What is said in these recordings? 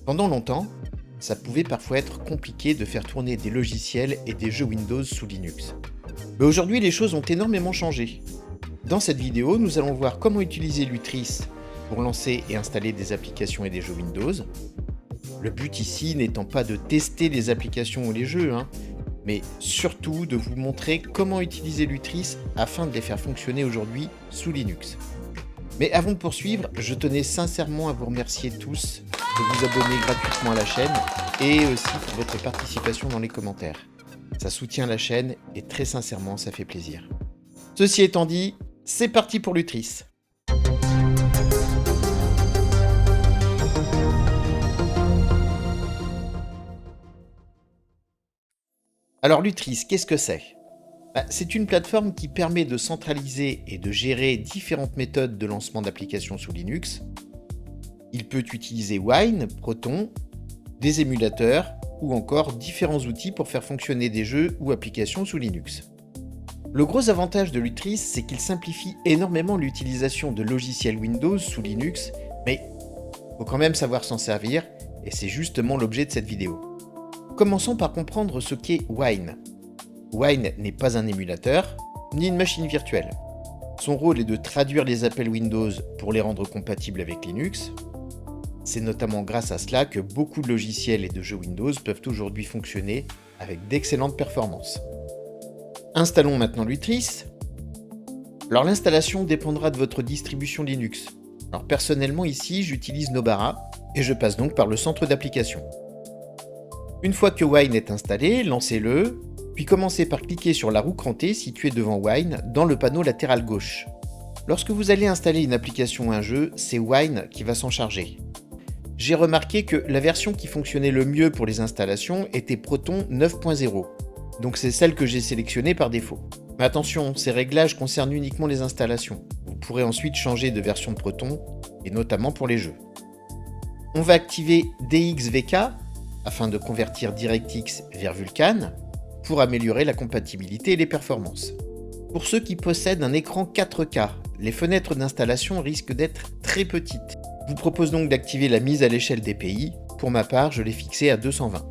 Pendant longtemps, ça pouvait parfois être compliqué de faire tourner des logiciels et des jeux Windows sous Linux. Mais aujourd'hui, les choses ont énormément changé. Dans cette vidéo, nous allons voir comment utiliser Lutris pour lancer et installer des applications et des jeux Windows. Le but ici n'étant pas de tester les applications ou les jeux, mais surtout de vous montrer comment utiliser Lutris afin de les faire fonctionner aujourd'hui sous Linux. Mais avant de poursuivre, je tenais sincèrement à vous remercier tous de vous abonner gratuitement à la chaîne et aussi pour votre participation dans les commentaires. Ça soutient la chaîne et très sincèrement, ça fait plaisir. Ceci étant dit, c'est parti pour Lutris. Alors Lutris, qu'est-ce que c'est ? C'est une plateforme qui permet de centraliser et de gérer différentes méthodes de lancement d'applications sous Linux. Il peut utiliser Wine, Proton, des émulateurs ou encore différents outils pour faire fonctionner des jeux ou applications sous Linux. Le gros avantage de Lutris, c'est qu'il simplifie énormément l'utilisation de logiciels Windows sous Linux, mais il faut quand même savoir s'en servir et c'est justement l'objet de cette vidéo. Commençons par comprendre ce qu'est Wine. Wine n'est pas un émulateur, ni une machine virtuelle. Son rôle est de traduire les appels Windows pour les rendre compatibles avec Linux. C'est notamment grâce à cela que beaucoup de logiciels et de jeux Windows peuvent aujourd'hui fonctionner avec d'excellentes performances. Installons maintenant Lutris. Alors l'installation dépendra de votre distribution Linux. Alors personnellement ici, j'utilise Nobara et je passe donc par le centre d'application. Une fois que Wine est installé, lancez-le, puis commencez par cliquer sur la roue crantée située devant Wine dans le panneau latéral gauche. Lorsque vous allez installer une application ou un jeu, c'est Wine qui va s'en charger. J'ai remarqué que la version qui fonctionnait le mieux pour les installations était Proton 9.0, donc c'est celle que j'ai sélectionnée par défaut. Mais attention, ces réglages concernent uniquement les installations. Vous pourrez ensuite changer de version de Proton, et notamment pour les jeux. On va activer DXVK, afin de convertir DirectX vers Vulkan, pour améliorer la compatibilité et les performances. Pour ceux qui possèdent un écran 4K, les fenêtres d'installation risquent d'être très petites. Je vous propose donc d'activer la mise à l'échelle des pays. Pour ma part, je l'ai fixée à 220.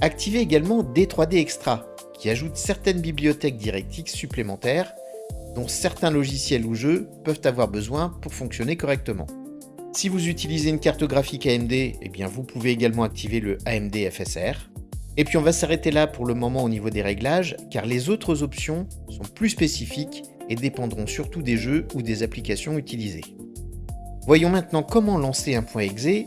Activez également D3D Extra, qui ajoute certaines bibliothèques DirectX supplémentaires, dont certains logiciels ou jeux peuvent avoir besoin pour fonctionner correctement. Si vous utilisez une carte graphique AMD, vous pouvez également activer le AMD FSR. Et puis on va s'arrêter là pour le moment au niveau des réglages, car les autres options sont plus spécifiques et dépendront surtout des jeux ou des applications utilisées. Voyons maintenant comment lancer un .exe.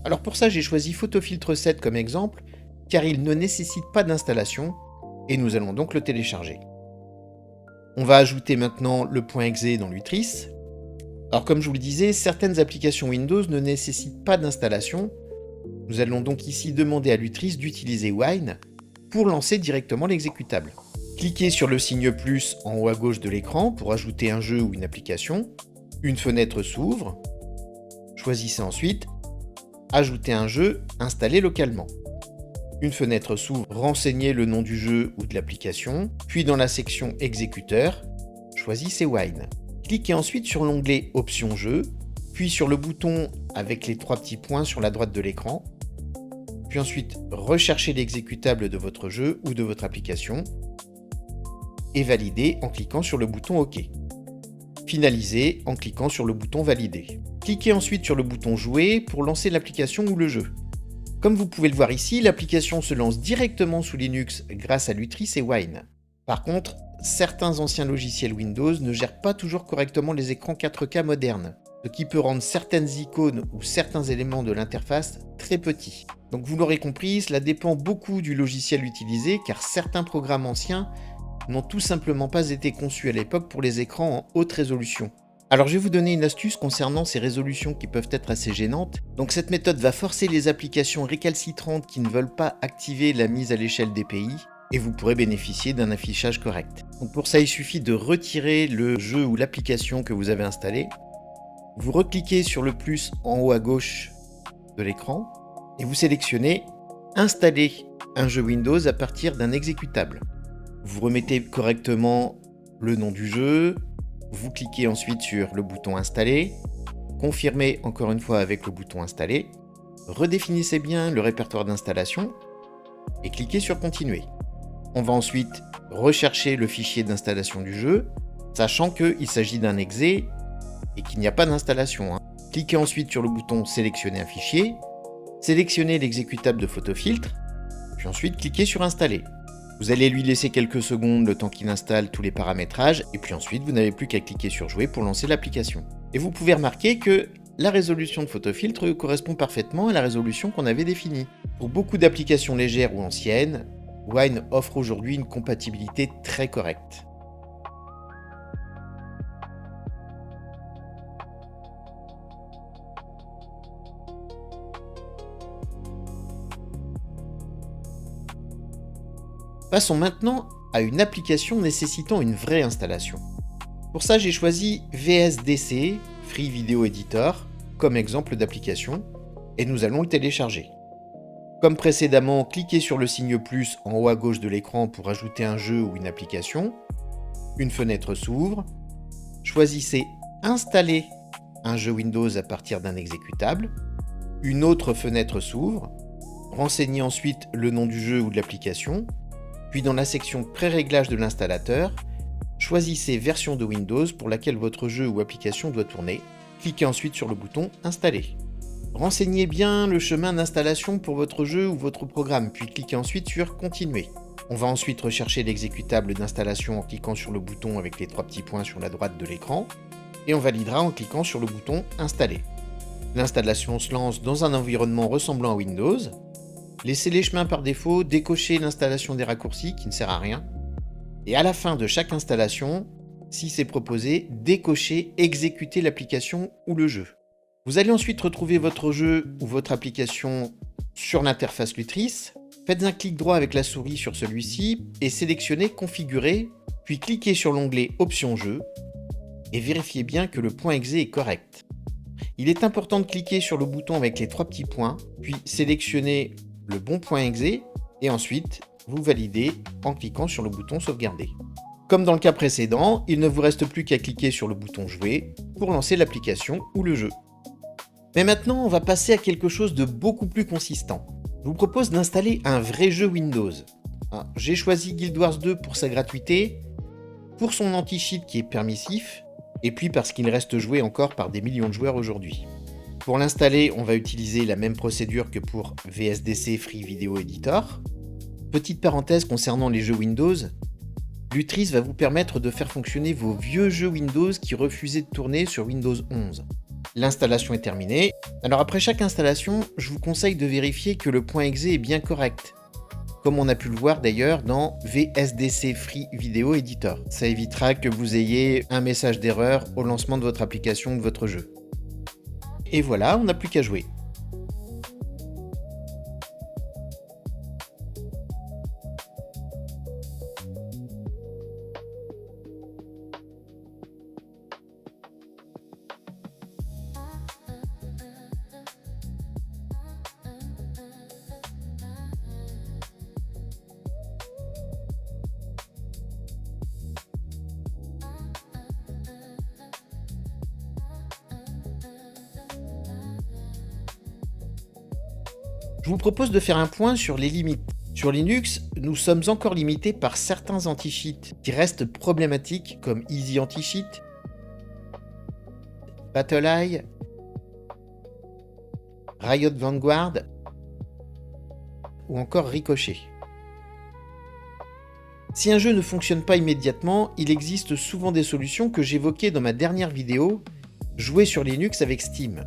Alors pour ça, j'ai choisi PhotoFiltre 7 comme exemple, car il ne nécessite pas d'installation, et nous allons donc le télécharger. On va ajouter maintenant le .exe dans Lutris. Alors comme je vous le disais, certaines applications Windows ne nécessitent pas d'installation. Nous allons donc ici demander à Lutris d'utiliser Wine pour lancer directement l'exécutable. Cliquez sur le signe plus en haut à gauche de l'écran pour ajouter un jeu ou une application. Une fenêtre s'ouvre. Choisissez ensuite « Ajouter un jeu installé localement ». Une fenêtre s'ouvre, renseignez le nom du jeu ou de l'application, puis dans la section « Exécuteur », choisissez Wine. Cliquez ensuite sur l'onglet « Options jeu », puis sur le bouton avec les 3 petits points sur la droite de l'écran, puis ensuite recherchez l'exécutable de votre jeu ou de votre application, et validez en cliquant sur le bouton OK. Finalisez en cliquant sur le bouton Valider. Cliquez ensuite sur le bouton Jouer pour lancer l'application ou le jeu. Comme vous pouvez le voir ici, l'application se lance directement sous Linux grâce à Lutris et Wine. Par contre, certains anciens logiciels Windows ne gèrent pas toujours correctement les écrans 4K modernes, ce qui peut rendre certaines icônes ou certains éléments de l'interface très petits. Donc vous l'aurez compris, cela dépend beaucoup du logiciel utilisé car certains programmes anciens n'ont tout simplement pas été conçus à l'époque pour les écrans en haute résolution. Alors je vais vous donner une astuce concernant ces résolutions qui peuvent être assez gênantes. Donc cette méthode va forcer les applications récalcitrantes qui ne veulent pas activer la mise à l'échelle des pays et vous pourrez bénéficier d'un affichage correct. Donc pour ça, il suffit de retirer le jeu ou l'application que vous avez installé. Vous recliquez sur le plus en haut à gauche de l'écran et vous sélectionnez « Installer un jeu Windows à partir d'un exécutable ». Vous remettez correctement le nom du jeu, vous cliquez ensuite sur le bouton « Installer », confirmez encore une fois avec le bouton « Installer ». redéfinissez bien le répertoire d'installation et cliquez sur Continuer. On va ensuite rechercher le fichier d'installation du jeu, sachant qu'il s'agit d'un exe et qu'il n'y a pas d'installation. Cliquez ensuite sur le bouton Sélectionner un fichier, sélectionnez l'exécutable de Photofiltre, puis ensuite cliquez sur Installer. Vous allez lui laisser quelques secondes le temps qu'il installe tous les paramétrages, et puis ensuite vous n'avez plus qu'à cliquer sur Jouer pour lancer l'application. Et vous pouvez remarquer que la résolution de Photofiltre correspond parfaitement à la résolution qu'on avait définie. Pour beaucoup d'applications légères ou anciennes, Wine offre aujourd'hui une compatibilité très correcte. Passons maintenant à une application nécessitant une vraie installation. Pour ça, j'ai choisi VSDC, Free Video Editor, comme exemple d'application, et nous allons le télécharger. Comme précédemment, cliquez sur le signe plus en haut à gauche de l'écran pour ajouter un jeu ou une application. Une fenêtre s'ouvre. Choisissez Installer un jeu Windows à partir d'un exécutable. Une autre fenêtre s'ouvre. Renseignez ensuite le nom du jeu ou de l'application. Puis dans la section Pré-réglage de l'installateur, choisissez version de Windows pour laquelle votre jeu ou application doit tourner. Cliquez ensuite sur le bouton Installer. Renseignez bien le chemin d'installation pour votre jeu ou votre programme, puis cliquez ensuite sur Continuer. On va ensuite rechercher l'exécutable d'installation en cliquant sur le bouton avec les 3 petits points sur la droite de l'écran, et on validera en cliquant sur le bouton Installer. L'installation se lance dans un environnement ressemblant à Windows. Laissez les chemins par défaut, décochez l'installation des raccourcis qui ne sert à rien. Et à la fin de chaque installation, si c'est proposé, décochez Exécuter l'application ou le jeu. Vous allez ensuite retrouver votre jeu ou votre application sur l'interface Lutris. Faites un clic droit avec la souris sur celui-ci et sélectionnez Configurer, puis cliquez sur l'onglet Options Jeux et vérifiez bien que le .exe est correct. Il est important de cliquer sur le bouton avec les 3 petits points, puis sélectionnez le bon .exe et ensuite vous validez en cliquant sur le bouton Sauvegarder. Comme dans le cas précédent, il ne vous reste plus qu'à cliquer sur le bouton Jouer pour lancer l'application ou le jeu. Mais maintenant, on va passer à quelque chose de beaucoup plus consistant. Je vous propose d'installer un vrai jeu Windows. J'ai choisi Guild Wars 2 pour sa gratuité, pour son anti-cheat qui est permissif, et puis parce qu'il reste joué encore par des millions de joueurs aujourd'hui. Pour l'installer, on va utiliser la même procédure que pour VSDC Free Video Editor. Petite parenthèse concernant les jeux Windows, Lutris va vous permettre de faire fonctionner vos vieux jeux Windows qui refusaient de tourner sur Windows 11. L'installation est terminée. Alors après chaque installation, je vous conseille de vérifier que le .exe est bien correct, comme on a pu le voir d'ailleurs dans VSDC Free Video Editor. Ça évitera que vous ayez un message d'erreur au lancement de votre application ou de votre jeu. Et voilà, on n'a plus qu'à jouer. Je vous propose de faire un point sur les limites. Sur Linux, nous sommes encore limités par certains anti-cheats qui restent problématiques comme Easy Anti-Cheat, BattleEye, Riot Vanguard ou encore Ricochet. Si un jeu ne fonctionne pas immédiatement, il existe souvent des solutions que j'évoquais dans ma dernière vidéo, Jouer sur Linux avec Steam.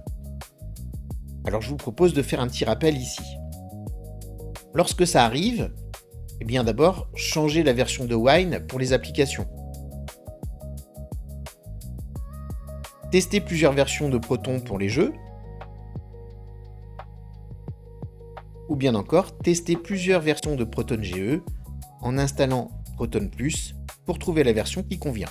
Alors je vous propose de faire un petit rappel ici. Lorsque ça arrive, eh bien d'abord, changez la version de Wine pour les applications. Testez plusieurs versions de Proton pour les jeux. Ou bien encore, testez plusieurs versions de Proton GE en installant Proton Plus pour trouver la version qui convient.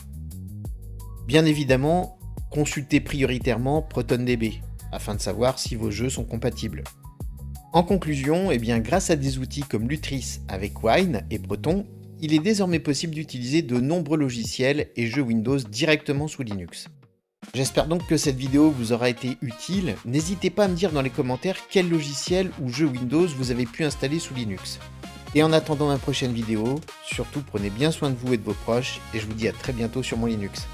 Bien évidemment, consultez prioritairement ProtonDB afin de savoir si vos jeux sont compatibles. En conclusion, eh bien, grâce à des outils comme Lutris avec Wine et Proton, il est désormais possible d'utiliser de nombreux logiciels et jeux Windows directement sous Linux. J'espère donc que cette vidéo vous aura été utile. N'hésitez pas à me dire dans les commentaires quel logiciel ou jeu Windows vous avez pu installer sous Linux. Et en attendant ma prochaine vidéo, surtout prenez bien soin de vous et de vos proches, et je vous dis à très bientôt sur mon Linux.